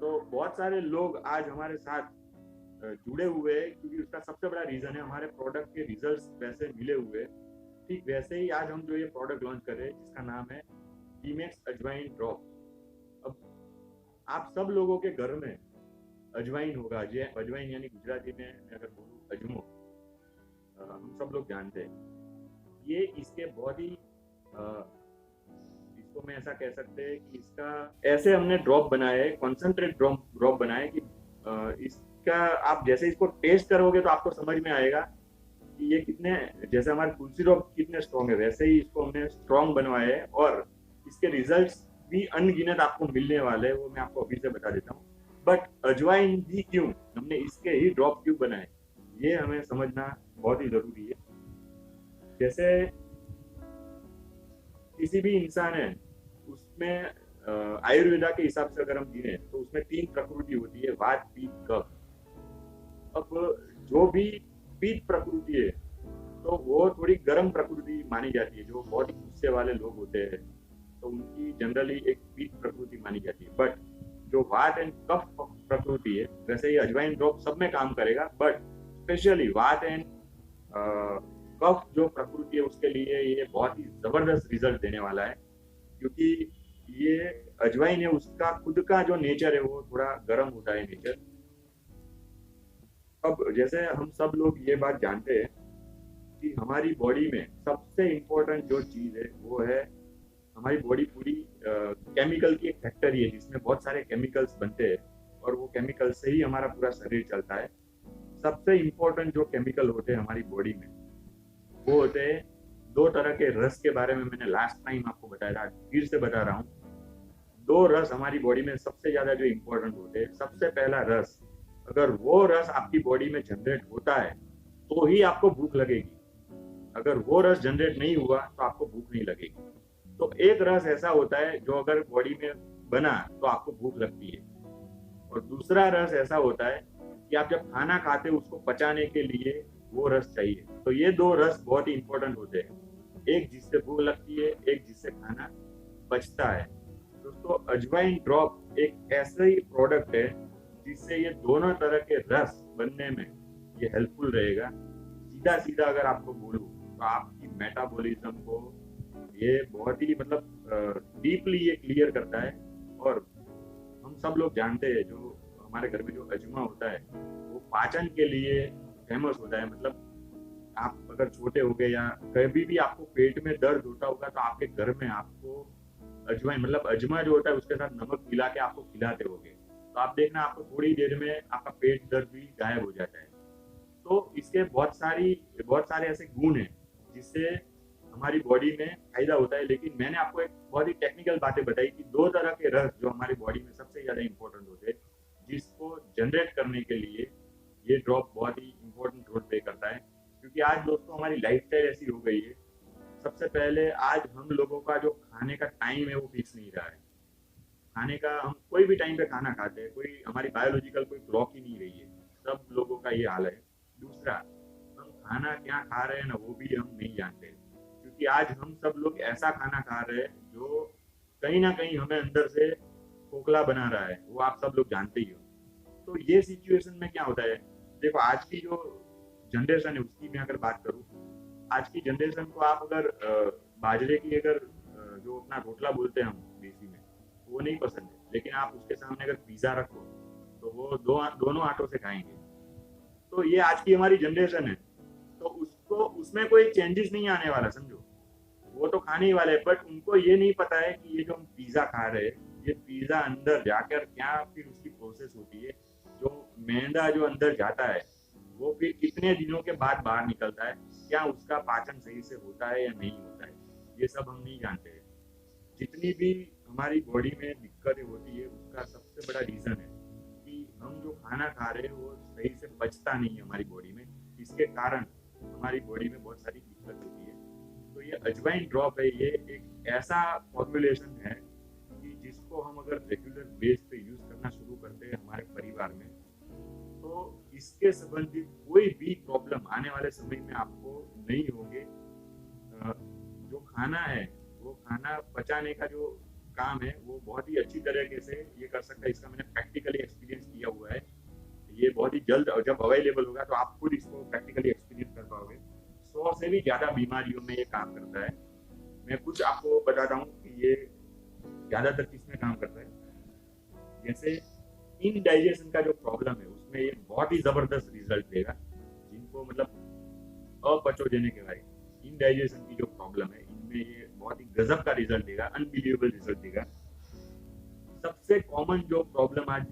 तो बहुत सारे लोग आज हमारे साथ जुड़े हुए हैं, क्योंकि उसका सबसे बड़ा रीजन है हमारे प्रोडक्ट के रिजल्ट्स वैसे मिले हुए हैं। ठीक वैसे ही आज हम जो ये प्रोडक्ट लॉन्च कर रहे हैं जिसका नाम है टीमेक्स अजवाइन ड्रॉप। अब आप सब लोगों के घर में अजवाइन होगा। जे अजवाइन यानी गुजराती में मैं अगर बोलूँ अजमो, हम सब लोग जानते हैं। ये इसके बहुत ही इसको मैं ऐसा कह सकते हैं कि इसका ऐसे हमने ड्रॉप बनाए, कॉन्सेंट्रेट ड्रॉप ड्रॉप बनाए कि इसका आप जैसे इसको टेस्ट करोगे तो आपको समझ में आएगा कि ये कितने, जैसे हमारे तुलसी ड्रॉप कितने स्ट्रॉन्ग है वैसे ही इसको हमने स्ट्रॉन्ग बनवाए है। और इसके रिजल्ट्स भी अनगिनत आपको मिलने वाले हैं, वो मैं आपको अभी से बता देता हूँ। बट अजवाइन भी क्यों हमने इसके ही ड्रॉप क्यों बनाए, ये हमें समझना बहुत ही जरूरी है। जैसे किसी भी इंसान है उसमें आयुर्वेदा के हिसाब से अगर हम गिने तो उसमें 3 प्रकृति होती है, वात पित्त कफ। अब जो भी पित्त प्रकृति है तो वो थोड़ी गर्म प्रकृति मानी जाती है। जो बहुत ही गुस्से वाले लोग होते हैं तो उनकी जनरली एक पित्त प्रकृति मानी जाती है। बट जो वात एंड कफ प्रकृति है, वैसे ये अजवाइन ड्रॉप सब में काम करेगा, बट स्पेशली वात एंड कफ जो प्रकृति है उसके लिए ये बहुत ही जबरदस्त रिजल्ट देने वाला है। क्योंकि ये अजवाइन है उसका खुद का जो नेचर है वो थोड़ा गर्म होता है नेचर। अब जैसे हम सब लोग ये बात जानते हैं कि हमारी बॉडी में सबसे इम्पोर्टेंट जो चीज है वो है हमारी बॉडी पूरी केमिकल की एक फैक्ट्री है जिसमें बहुत सारे केमिकल्स बनते हैं और वो केमिकल से ही हमारा पूरा शरीर चलता है। सबसे इम्पोर्टेंट जो केमिकल होते हैं हमारी बॉडी में वो होते हैं 2 तरह के रस के बारे में मैंने लास्ट टाइम आपको बताया था, फिर से बता रहा हूँ। 2 रस हमारी बॉडी में सबसे ज्यादा जो इम्पोर्टेंट होते हैं। सबसे पहला रस, अगर वो रस आपकी बॉडी में जनरेट होता है तो ही आपको भूख लगेगी। अगर वो रस जनरेट नहीं हुआ तो आपको भूख नहीं लगेगी। तो एक रस ऐसा होता है जो अगर बॉडी में बना तो आपको भूख लगती है। और दूसरा रस ऐसा होता है कि आप जब खाना खाते हो उसको पचाने के लिए वो रस चाहिए। तो ये 2 रस बहुत ही इंपॉर्टेंट होते हैं, एक जिससे भूख लगती है, एक जिससे खाना पचता है। दोस्तों अजवाइन ड्रॉप एक ऐसा ही प्रोडक्ट है जिससे ये दोनों तरह के रस बनने में ये हेल्पफुल रहेगा। सीधा सीधा अगर आपको बोलूँ तो आपकी मेटाबॉलिज्म को ये बहुत ही मतलब डीपली ये क्लियर करता है। और हम सब लोग जानते हैं जो हमारे घर में जो अजमा होता है वो पाचन के लिए फेमस होता है। मतलब आप अगर छोटे हो गए या कभी भी आपको पेट में दर्द होता होगा तो आपके घर में आपको अजवाइन मतलब अजमा जो होता है उसके साथ नमक मिला के आपको खिलाते होंगे। तो आप देखना आपको थोड़ी देर में आपका पेट दर्द भी गायब हो जाता है। तो इसके बहुत सारे ऐसे गुण हैं जिससे हमारी बॉडी में फायदा होता है। लेकिन मैंने आपको एक बहुत ही टेक्निकल बातें बताई कि 2 तरह के रस जो हमारी बॉडी में सबसे ज्यादा इंपॉर्टेंट होते हैं जिसको जनरेट करने के लिए ये ड्रॉप बहुत ही इंपॉर्टेंट रोल प्ले करता है। क्योंकि आज दोस्तों हमारी लाइफस्टाइल ऐसी हो गई है, सबसे पहले आज हम लोगों का जो खाने का टाइम है वो फिक्स नहीं रहा है। खाने का हम कोई भी टाइम पे खाना खाते हैं, कोई हमारी बायोलॉजिकल कोई क्लॉक ही नहीं रही है। सब लोगों का ये हाल है। दूसरा, हम खाना क्या खा रहे हैं ना वो भी हम नहीं जानते, क्योंकि आज हम सब लोग ऐसा खाना खा रहे हैं जो कहीं ना कहीं हमें अंदर से खोखला बना रहा है, वो आप सब लोग जानते ही हो। तो ये सिचुएशन में क्या होता है, देखो आज की जो जनरेशन है उसकी मैं अगर बात करूँ, आज की जनरेशन को आप अगर बाजरे की अगर जो अपना रोटला बोलते हैं हम देसी में, वो नहीं पसंद है। लेकिन आप उसके सामने अगर पिज्जा रखो तो वो दोनों आटों से खाएंगे। तो ये आज की हमारी जनरेशन है। तो उसको उसमें कोई चेंजेस नहीं आने वाला, समझो। वो तो खाने ही वाले हैं, बट उनको ये नहीं पता है कि ये जो हम पिज्जा खा रहे हैं ये पिज्जा अंदर जाकर क्या फिर उसकी प्रोसेस होती है। जो मैदा जो अंदर जाता है वो फिर कितने दिनों के बाद बाहर निकलता है, क्या उसका पाचन सही से होता है या नहीं होता है, ये सब हम नहीं जानते हैं। जितनी भी हमारी बॉडी में दिक्कतें होती है उसका सबसे बड़ा रीजन है कि हम जो खाना खा रहे हैं वो सही से पचता नहीं है हमारी बॉडी में। इसके कारण हमारी बॉडी में बहुत सारी दिक्कत होती है। तो ये अजवाइन ड्रॉप है, ये एक ऐसा फॉर्मुलेशन है कि जिसको हम अगर रेगुलर बेस पे यूज करना शुरू करते हैं हमारे परिवार में तो इसके संबंधित कोई भी प्रॉब्लम आने वाले समय में आपको नहीं होंगे। जो खाना है वो खाना पचाने का जो काम है वो बहुत ही अच्छी तरीके से ये कर सकता है। इसका मैंने प्रैक्टिकली एक्सपीरियंस किया हुआ है। ये बहुत ही जल्द जब अवेलेबल होगा तो आप खुद इसको प्रैक्टिकली एक्सपीरियंस कर पाओगे। 100 से भी ज्यादा बीमारियों में ये काम करता है। मैं कुछ आपको बताता हूँ कि ये ज्यादातर किस में काम करता है। जैसे इनडाइजेशन का जो प्रॉब्लम है उसमें ये बहुत ही जबरदस्त रिजल्ट देगा। जिनको मतलब अपचोजेनिक है, इनडाइजेशन की जो प्रॉब्लम है इनमें ये बहुत ही गजब का रिजल्ट देगा, अनबिलीवेबल रिजल्ट देगा। सबसे कॉमन जो प्रॉब्लम आज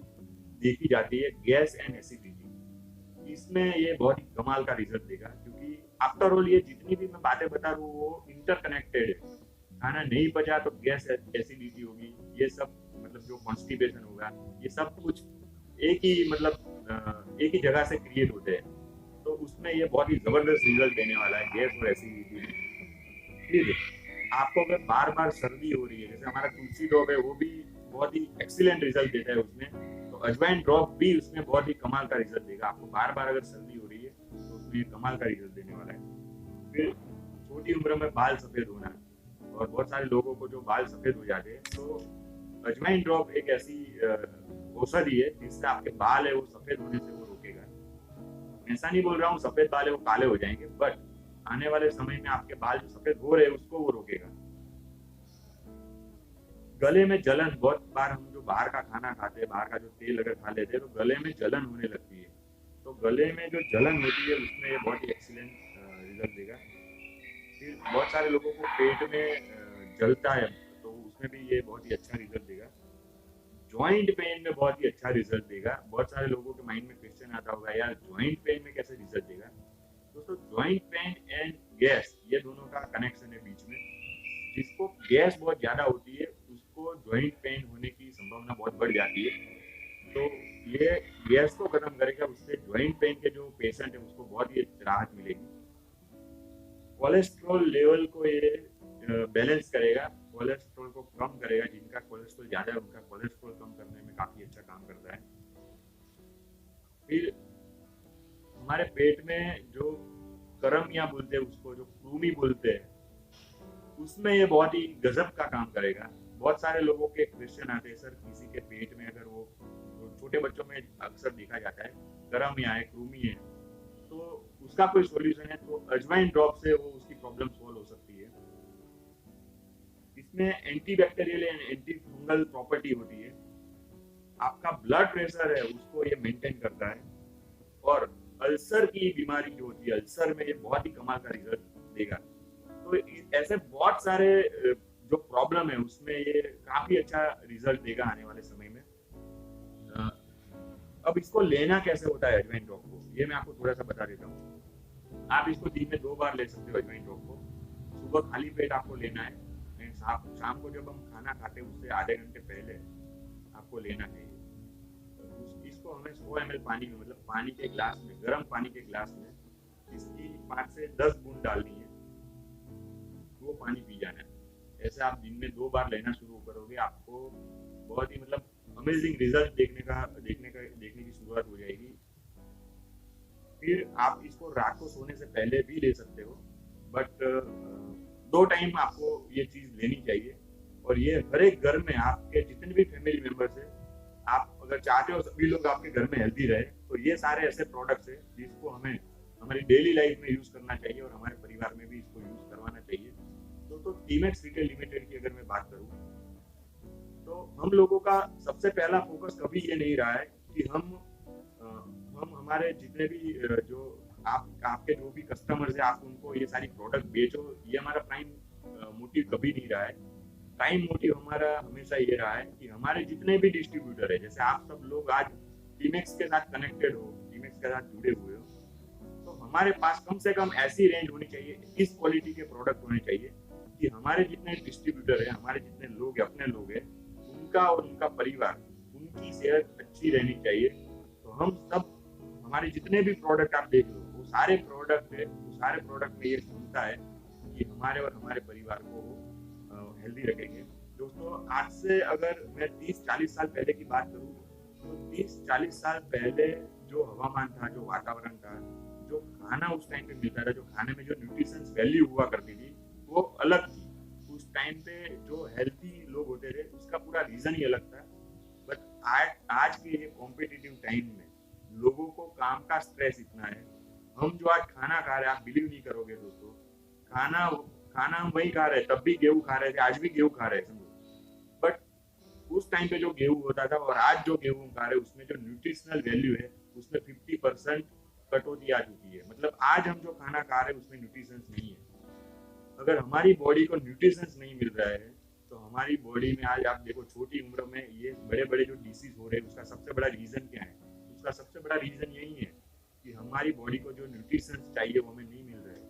देखी जाती है गैस एंड एसिडिटी, इसमें ये बहुत ही कमाल का रिजल्ट देगा। क्योंकि आफ्टर ऑल ये जितनी भी मैं बातें बता रहा हूँ वो इंटरकनेक्टेड है। खाना नहीं पचा तो गैस एसिडिटी होगी, ये सब मतलब जो कॉन्स्टिपेशन होगा, ये सब कुछ एक ही मतलब एक ही जगह से क्रिएट होते हैं। तो उसमें ये बहुत ही जबरदस्त रिजल्ट देने वाला है गैस और एसिडिटी। फिर आपको अगर बार बार सर्दी हो रही है, जैसे हमारा तुलसी ड्रॉप है वो भी बहुत ही एक्सीलेंट रिजल्ट देता है उसमें, तो अजवाइन ड्रॉप भी उसमें बहुत ही कमाल का रिजल्ट देगा। आपको बार बार अगर सर्दी हो रही है तो उसमें कमाल का रिजल्ट देने वाला है। फिर छोटी उम्र में बाल सफेद होना, और बहुत सारे लोगों को जो बाल सफेद हो जाते हैं, तो अजवाइन ड्रॉप एक ऐसी औषधि है जिससे आपके बाल है वो सफेद होने से वो रोकेगा। ऐसा नहीं बोल रहा हूँ सफेद बाल है वो काले हो जाएंगे, बट आने वाले समय में आपके बाल जो सफेद हो रहे हैं उसको वो रोकेगा। गले में जलन, बहुत बार हम जो बाहर का खाना खाते हैं, बाहर का जो तेल अगर खा लेते हैं तो गले में जलन होने लगती है। तो गले में जो जलन होती है उसमें ये बहुत ही एक्सीलेंट रिजल्ट देगा। फिर बहुत सारे लोगों को पेट में जलता है तो उसमें भी ये बहुत ही अच्छा रिजल्ट देगा। ज्वाइंट पेन में बहुत ही अच्छा रिजल्ट देगा। बहुत सारे लोगों के माइंड में क्वेश्चन आता होगा यार ज्वाइंट पेन में कैसे रिजल्ट देगा। दोस्तों ज्वाइंट पेन एंड गैस ये दोनों का कनेक्शन है बीच में। जिसको गैस बहुत ज्यादा होती है उसको ज्वाइंट पेन होने की संभावना बहुत बढ़ जाती है। तो ये गैस को खत्म करेगा, उससे ज्वाइंट पेन के जो पेशेंट है उसको बहुत ही राहत मिलेगी। कोलेस्ट्रॉल लेवल को ये बैलेंस करेगा, कोलेस्ट्रॉल को कम करेगा। जिनका कोलेस्ट्रॉल ज्यादा है उनका कोलेस्ट्रॉल कम करने में काफी अच्छा काम करता है। फिर हमारे पेट में जो करमिया बोलते हैं, उसको जो कृमि बोलते हैं, उसमें ये बहुत ही गजब का काम करेगा। बहुत सारे लोगों के क्वेश्चन आते हैं सर किसी के पेट में अगर वो छोटे बच्चों में अक्सर देखा जाता है करमिया है, कृमि है, तो उसका कोई सॉल्यूशन है तो अजवाइन ड्रॉप से वो उसकी प्रॉब्लम सॉल्व हो सकती है। इसमें antibacterial and anti fungal property होती है। आपका ब्लड प्रेशर है उसको ये मेंटेन करता है। और अल्सर की बीमारी जो होती है, अल्सर में ये बहुत ही कमाल का रिजल्ट देगा। तो ऐसे बहुत सारे जो प्रॉब्लम है उसमें ये काफी अच्छा रिजल्ट देगा आने वाले समय में। अब इसको लेना कैसे होता है अजवाइन ड्रॉप को, ये मैं आपको थोड़ा सा बता देता हूँ। आप इसको दिन में 2 बार ले सकते हो अजवाइन ड्रॉप को। सुबह खाली पेट आपको लेना है, शाम को जब हम खाना खाते हैं उससे आधे घंटे पहले आपको लेना चाहिए। इसको हमें 100 ml पानी में, मतलब पानी के ग्लास में, गर्म पानी के ग्लास में इसकी 5 से 10 बूंद डालनी है, वो पानी पी जाना है। ऐसे आप दिन में 2 बार लेना शुरू करोगे, आपको बहुत ही मतलब अमेजिंग रिजल्ट देखने की शुरुआत हो जाएगी। फिर आप इसको रात को सोने से पहले भी ले सकते हो, बट 2 टाइम आपको ये चीज लेनी चाहिए। और ये हर एक घर में आपके जितने भी फैमिली मेंबर्स है, आप अगर चाहते हो सभी लोग आपके घर में हेल्दी रहे, तो ये सारे ऐसे प्रोडक्ट्स है जिसको हमें हमारी डेली लाइफ में यूज करना चाहिए और हमारे परिवार में भी इसको यूज करवाना चाहिए। तो टीमेक्स रिटेल लिमिटेड की अगर मैं बात करूँ तो हम लोगों का सबसे पहला फोकस कभी ये नहीं रहा है कि हम हमारे जितने भी जो आपके जो भी कस्टमर्स है आप उनको ये सारी प्रोडक्ट बेचो, ये हमारा प्राइम मोटिव कभी नहीं रहा है। प्राइम मोटिव हमारा हमेशा ये रहा है कि हमारे जितने भी डिस्ट्रीब्यूटर है, जैसे आप सब लोग आज टीमेक्स के साथ कनेक्टेड हो, टीमेक्स के साथ जुड़े हुए हो, तो हमारे पास कम से कम ऐसी रेंज होनी चाहिए, इस क्वालिटी के प्रोडक्ट होने चाहिए कि हमारे जितने डिस्ट्रीब्यूटर है, हमारे जितने लोग है, अपने लोग है, उनका और उनका परिवार, उनकी सेहत अच्छी रहनी चाहिए। तो हम सब हमारे जितने भी प्रोडक्ट आप देख लो, वो सारे प्रोडक्ट है, वो सारे प्रोडक्ट में ये क्षमता है कि हमारे और हमारे परिवार को हेल्दी रखेंगे। दोस्तों आज से अगर मैं 30-40 साल पहले की बात करूँ तो 30-40 साल पहले जो हवामान था, जो वातावरण था, जो खाना उस टाइम पे मिलता था, जो खाने में जो न्यूट्रिशंस वैल्यू हुआ करती थी वो अलग थी। उस टाइम पे जो हेल्थी लोग होते थे, उसका पूरा रीजन ही अलग था। बट आज के ये कॉम्पिटिटिव टाइम में लोगों को काम का स्ट्रेस इतना है। हम जो आज खाना खा रहे हैं, आप बिलीव नहीं करोगे दोस्तों, खाना खाना हम वही खा रहे हैं, तब भी गेहूं खा रहे थे, आज भी गेहूं खा रहे हैं समझो। बट उस टाइम पे जो गेहूं होता था और आज जो गेहूं खा रहे हैं, उसमें जो न्यूट्रिशनल वैल्यू है उसमें 50% कटौती आ चुकी है। मतलब आज हम जो खाना खा रहे हैं उसमें न्यूट्रिशन नहीं है। अगर हमारी बॉडी को न्यूट्रिशन नहीं मिल रहा है तो हमारी बॉडी में आज आप देखो छोटी उम्र में ये बड़े बड़े जो डिसीज हो रहे हैं, उसका सबसे बड़ा रीजन क्या है? उसका सबसे बड़ा रीजन यही है कि हमारी बॉडी को जो न्यूट्रिशन चाहिए वो हमें नहीं मिल रहा है।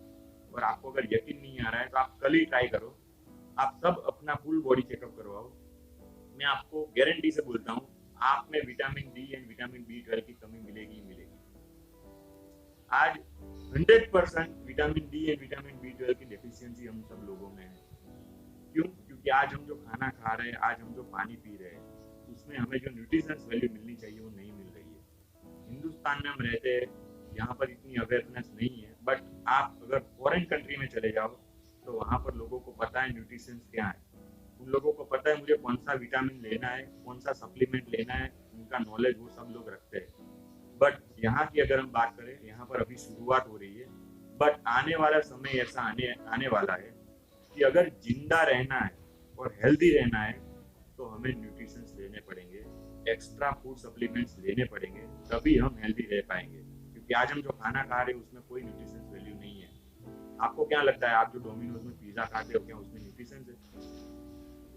और आपको अगर यकीन नहीं आ रहा है तो आप कल ही ट्राई करो, आप सब अपना फुल बॉडी चेकअप करवाओ। मैं आपको गारंटी से बोलता हूँ, आप में vitamin D and vitamin B12 की कमी मिलेगी ही मिलेगी। आज 100% vitamin D and vitamin B12 की डेफिशिएंसी हम सब लोगों में है। क्यों? क्योंकि आज हम जो खाना खा रहे हैं, आज हम जो पानी पी रहे हैं, उसमें हमें जो न्यूट्रिशंस वैल्यू मिलनी चाहिए वो नहीं मिल रही है। हिंदुस्तान में हम रहते हैं, यहाँ पर इतनी अवेयरनेस नहीं है। बट आप अगर फॉरेन कंट्री में चले जाओ तो वहाँ पर लोगों को पता है न्यूट्रिशंस क्या है। उन लोगों को पता है मुझे कौन सा विटामिन लेना है, कौन सा सप्लीमेंट लेना है, उनका नॉलेज वो सब लोग रखते हैं। बट यहाँ की अगर हम बात करें, यहाँ पर अभी शुरुआत हो रही है। बट आने वाला समय ऐसा आने वाला है कि अगर जिंदा रहना है और हेल्दी रहना है तो हमें न्यूट्रिशंस लेने पड़ेंगे, एक्स्ट्रा फूड सप्लीमेंट्स लेने पड़ेंगे, तभी हम हेल्दी रह पाएंगे। क्योंकि आज हम जो खाना खा रहे हैं उसमें कोई न्यूट्रिशंस वैल्यू नहीं है। आपको क्या लगता है, आप जो डोमिनोज में पिज्जा खाते हो, क्या उसमें न्यूट्रिशंस है?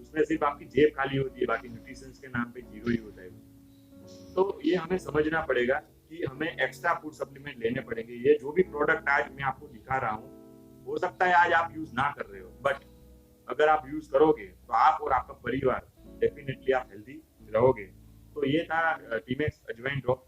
उसमें सिर्फ आपकी जेब खाली होती है, बाकी न्यूट्रिशंस के नाम पे जीरो ही होता है। तो ये हमें समझना पड़ेगा कि हमें एक्स्ट्रा फूड सप्लीमेंट लेने पड़ेंगे। ये जो भी प्रोडक्ट आज मैं आपको दिखा रहा हूँ, हो सकता है आज आप यूज ना कर रहे हो, बट अगर आप यूज करोगे तो आप और आपका परिवार डेफिनेटली आप हेल्दी रहोगे। तो ये था टीमेक्स अजवाइन ड्रॉप।